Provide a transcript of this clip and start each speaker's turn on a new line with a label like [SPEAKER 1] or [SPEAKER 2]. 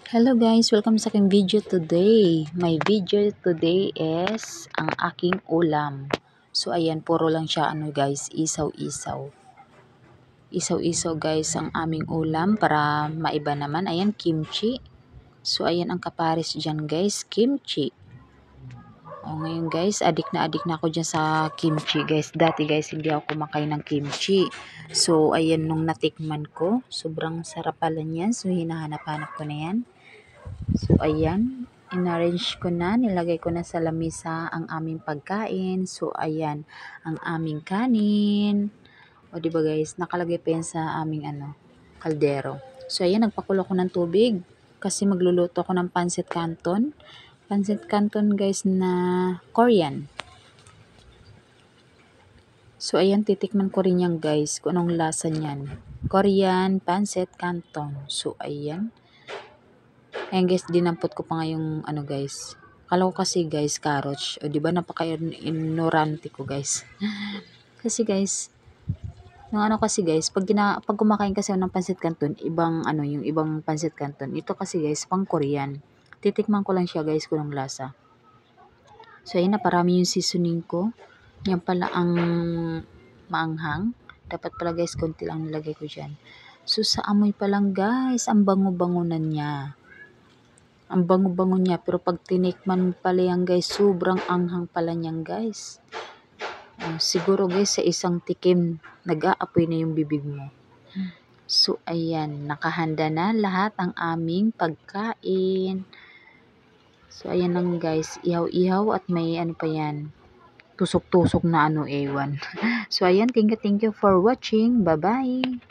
[SPEAKER 1] Hello guys, welcome sa aking video today. My video today is ang aking ulam. So ayan, puro lang siya guys, isaw-isaw. Isaw-isaw guys ang aming ulam para maiba naman. Ayan, kimchi. So ayan ang kapares dyan guys, kimchi. O ngayon guys, adik na ako dyan sa kimchi guys. Dati guys, hindi ako kumakain ng kimchi. So ayan, nung natikman ko, sobrang sarap pala niyan. So hinahanap-hanap ko na yan. So, ayan, inarrange ko na, nilagay ko na sa lamesa ang aming pagkain. So, ayan, ang aming kanin. O, diba guys, nakalagay pa yan sa aming kaldero. So, ayan, nagpakulo ko ng tubig kasi magluluto ko ng pancit canton. Pancit canton guys na Korean. So, ayan, titikman ko rin yan guys kung anong lasa niyan. Korean pancit canton. So, ayan. Ayan guys, dinampot ko pa nga yung guys. Kala ko kasi guys, carrots. O diba napaka-ignorante ko guys. Kasi guys, kasi guys, pag kumakain kasi ng pancit canton, ibang yung ibang pancit canton. Ito kasi guys, pang Korean. Titikman ko lang siya guys kung anong lasa. So ayun na, parami yung seasoning ko. Yan pala ang maanghang. Dapat pala guys, konti lang nilagay ko dyan. So sa amoy pa lang guys, ang bango-bango na niya. Ang bango-bango niya, pero pag tinikman mo pala yan guys, sobrang anghang pala niyan guys. Siguro guys, sa isang tikim, nag-aapoy na yung bibig mo. So ayan, nakahanda na lahat ang aming pagkain. So ayan lang guys, ihaw-ihaw at may pa yan, tusok-tusok na ewan. So ayan, thank you for watching. Bye-bye.